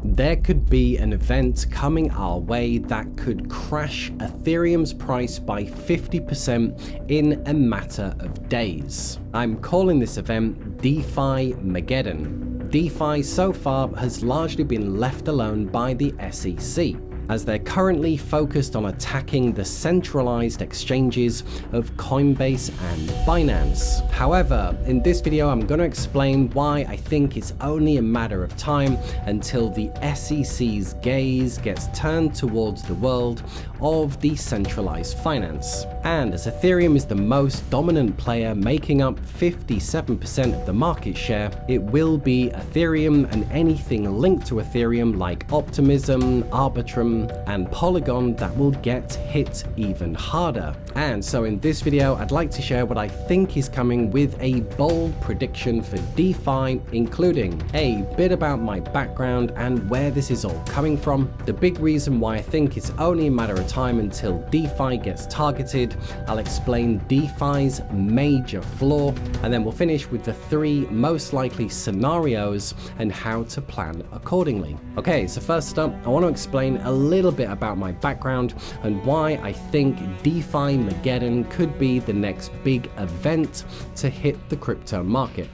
There could be an event coming our way that could crash Ethereum's price by 50% in a matter of days. I'm calling this event Defimageddon. DeFi so far has largely been left alone by the SEC, as they're currently focused on attacking the centralized exchanges of Coinbase and Binance. However, in this video, I'm going to explain why I think it's only a matter of time until the SEC's gaze gets turned towards the world of decentralized finance. And as Ethereum is the most dominant player, making up 57% of the market share, it will be Ethereum and anything linked to Ethereum like Optimism, Arbitrum, and Polygon that will get hit even harder. And so in this video, I'd like to share what I think is coming with a bold prediction for DeFi, including a bit about my background and where this is all coming from, the big reason why I think it's only a matter of time until DeFi gets targeted. I'll explain DeFi's major flaw, and then we'll finish with the 3 most likely scenarios and how to plan accordingly. Okay, so first up, I want to explain a little bit about my background and why I think Defimageddon could be the next big event to hit the crypto market.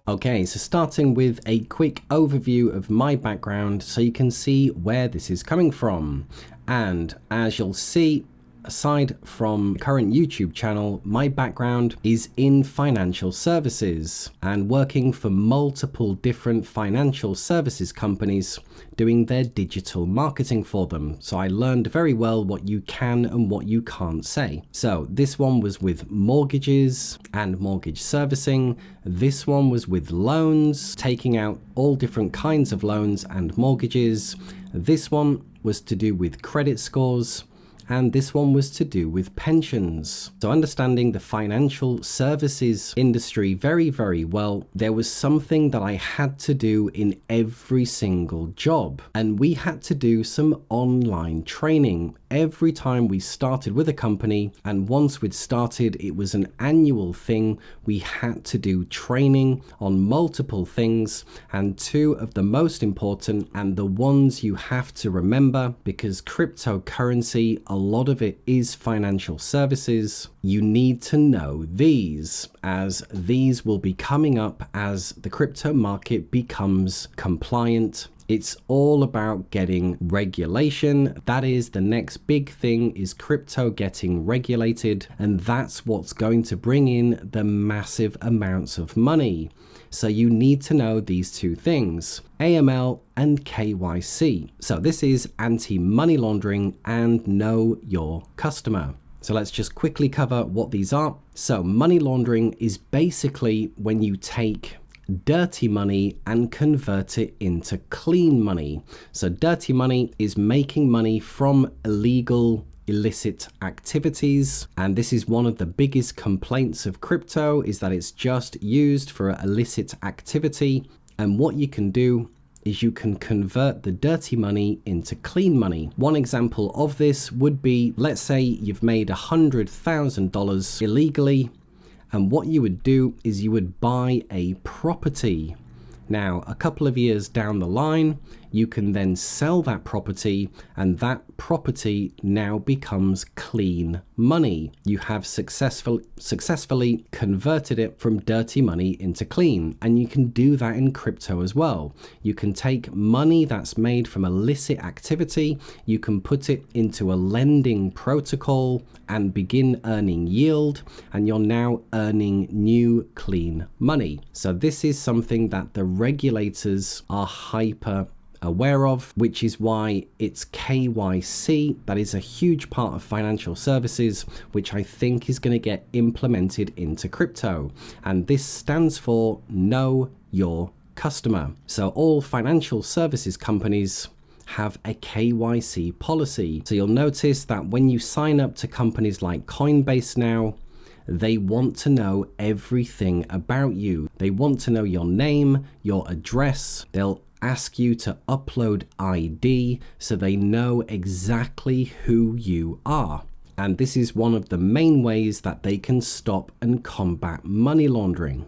Okay, so starting with a quick overview of my background so you can see where this is coming from. And as you'll see, aside from current YouTube channel, my background is in financial services and working for multiple different financial services companies doing their digital marketing for them. So I learned very well what you can and what you can't say. So this one was with mortgages and mortgage servicing. This one was with loans, taking out all different kinds of loans and mortgages. This one was to do with credit scores. And this one was to do with pensions. So understanding the financial services industry very, very well, there was something that I had to do in every single job. And we had to do some online training every time we started with a company. And once we'd started, it was an annual thing. We had to do training on multiple things. And 2 of the most important, and the ones you have to remember, because cryptocurrency, a lot of it is financial services, you need to know these, as these will be coming up as the crypto market becomes compliant. It's all about getting regulation. That is the next big thing, is crypto getting regulated, and that's what's going to bring in the massive amounts of money. So you need to know these 2 things, AML and KYC. So this is anti-money laundering and know your customer. So let's just quickly cover what these are. So money laundering is basically when you take dirty money and convert it into clean money. So dirty money is making money from illicit activities, and this is one of the biggest complaints of crypto, is that it's just used for illicit activity. And what you can do is you can convert the dirty money into clean money. One example of this would be, let's say you've made $100,000 illegally, and what you would do is you would buy a property. Now, a couple of years down the line, you can then sell that property, and that property now becomes clean money. You have successfully converted it from dirty money into clean, and you can do that in crypto as well. You can take money that's made from illicit activity, you can put it into a lending protocol and begin earning yield, and you're now earning new clean money. So this is something that the regulators are hyper aware of, which is why it's KYC. That is a huge part of financial services, which I think is going to get implemented into crypto. And this stands for Know Your Customer. So all financial services companies have a KYC policy. So you'll notice that when you sign up to companies like Coinbase now, they want to know everything about you. They want to know your name, your address. They'll ask you to upload ID so they know exactly who you are. And this is one of the main ways that they can stop and combat money laundering.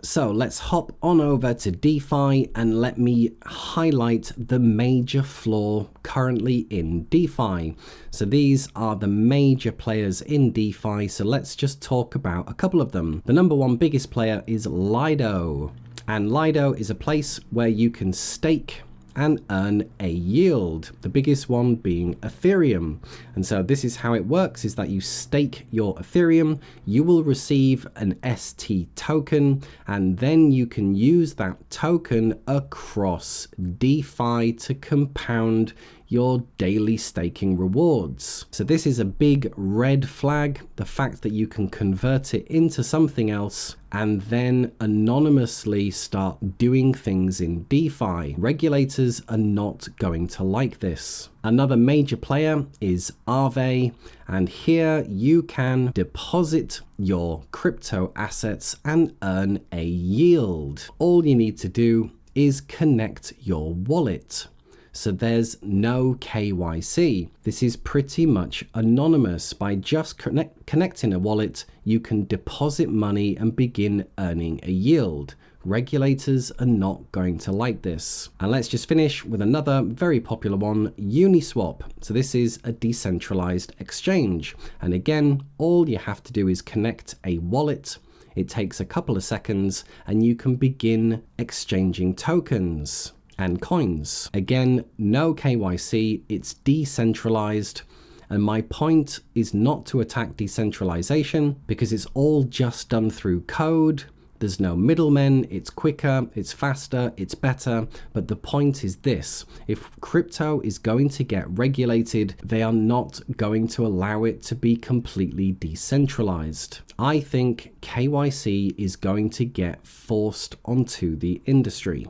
So let's hop on over to DeFi and let me highlight the major flaw currently in DeFi. So these are the major players in DeFi. So let's just talk about a couple of them. The number one biggest player is Lido. And Lido is a place where you can stake and earn a yield, the biggest one being Ethereum. And so this is how it works, is that you stake your Ethereum, you will receive an ST token, and then you can use that token across DeFi to compound your daily staking rewards. So this is a big red flag, the fact that you can convert it into something else and then anonymously start doing things in DeFi. Regulators are not going to like this. Another major player is Aave, and here you can deposit your crypto assets and earn a yield. All you need to do is connect your wallet. So there's no KYC. This is pretty much anonymous. By just connecting a wallet, you can deposit money and begin earning a yield. Regulators are not going to like this. And let's just finish with another very popular one, Uniswap. So this is a decentralized exchange. And again, all you have to do is connect a wallet. It takes a couple of seconds and you can begin exchanging tokens and coins. Again, no KYC, it's decentralized. And my point is not to attack decentralization because it's all just done through code. There's no middlemen, it's quicker, it's faster, it's better. But the point is this, if crypto is going to get regulated, they are not going to allow it to be completely decentralized. I think KYC is going to get forced onto the industry.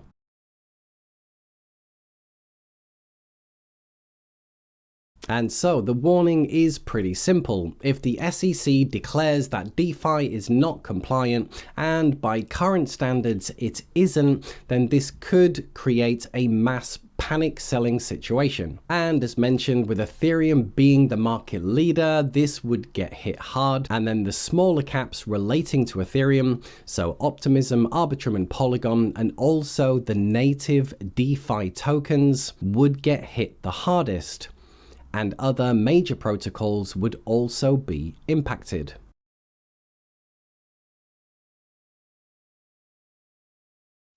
And so the warning is pretty simple. If the SEC declares that DeFi is not compliant, and by current standards it isn't, then this could create a mass panic selling situation. And as mentioned, with Ethereum being the market leader, this would get hit hard. And then the smaller caps relating to Ethereum, so Optimism, Arbitrum and Polygon, and also the native DeFi tokens would get hit the hardest. And other major protocols would also be impacted.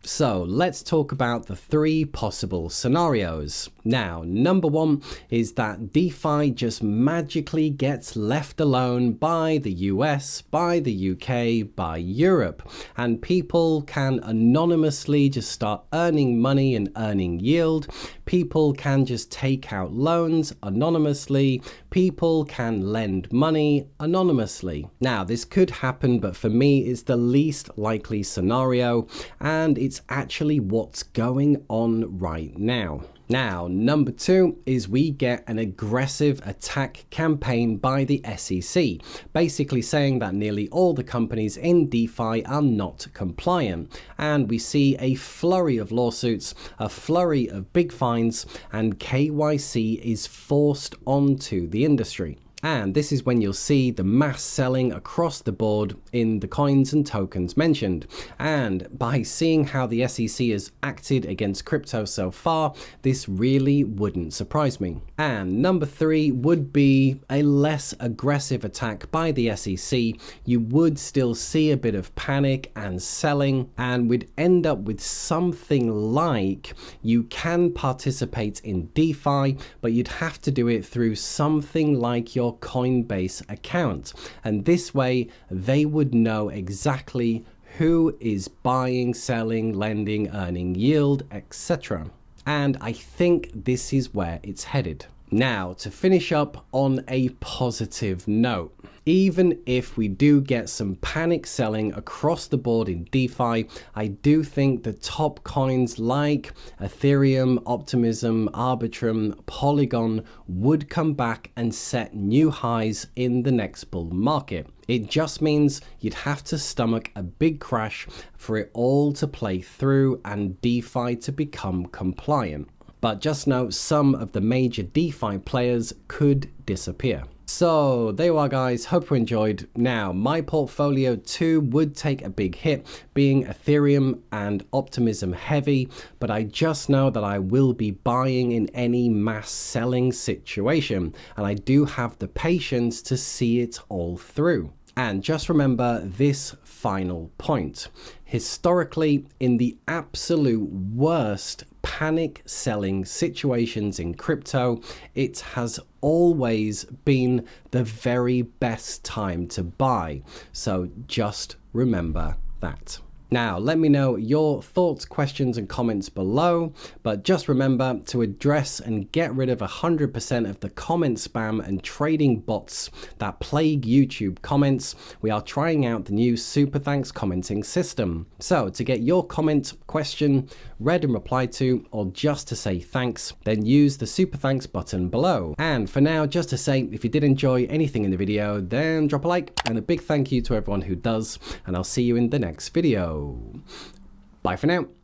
So let's talk about the three possible scenarios. Now, number one is that DeFi just magically gets left alone by the US, by the UK, by Europe, and people can anonymously just start earning money and earning yield. People can just take out loans anonymously. People can lend money anonymously. Now, this could happen, but for me, it's the least likely scenario, and it's actually what's going on right now. Now, number two is we get an aggressive attack campaign by the SEC, basically saying that nearly all the companies in DeFi are not compliant. And we see a flurry of lawsuits, a flurry of big fines, and KYC is forced onto the industry. And this is when you'll see the mass selling across the board in the coins and tokens mentioned. And by seeing how the SEC has acted against crypto so far, this really wouldn't surprise me. And number three would be a less aggressive attack by the SEC. You would still see a bit of panic and selling, and we'd end up with something like you can participate in DeFi, but you'd have to do it through something like your Coinbase account, and this way they would know exactly who is buying, selling, lending, earning yield, etc. And I think this is where it's headed. Now, to finish up on a positive note, even if we do get some panic selling across the board in DeFi, I do think the top coins like Ethereum, Optimism, Arbitrum, Polygon would come back and set new highs in the next bull market. It just means you'd have to stomach a big crash for it all to play through and DeFi to become compliant. But just know some of the major DeFi players could disappear. So there you are, guys. Hope you enjoyed. Now, my portfolio too would take a big hit, being Ethereum and Optimism heavy, but I just know that I will be buying in any mass selling situation, and I do have the patience to see it all through. And just remember this final point. Historically, in the absolute worst panic selling situations in crypto, it has always been the very best time to buy. So just remember that. Now, let me know your thoughts, questions, and comments below, but just remember to address and get rid of 100% of the comment spam and trading bots that plague YouTube comments. We are trying out the new SuperThanks Commenting system. So to get your comment, question read and replied to, or just to say thanks, then use the SuperThanks button below. And for now, just to say, if you did enjoy anything in the video, then drop a like, and a big thank you to everyone who does, and I'll see you in the next video. Bye for now.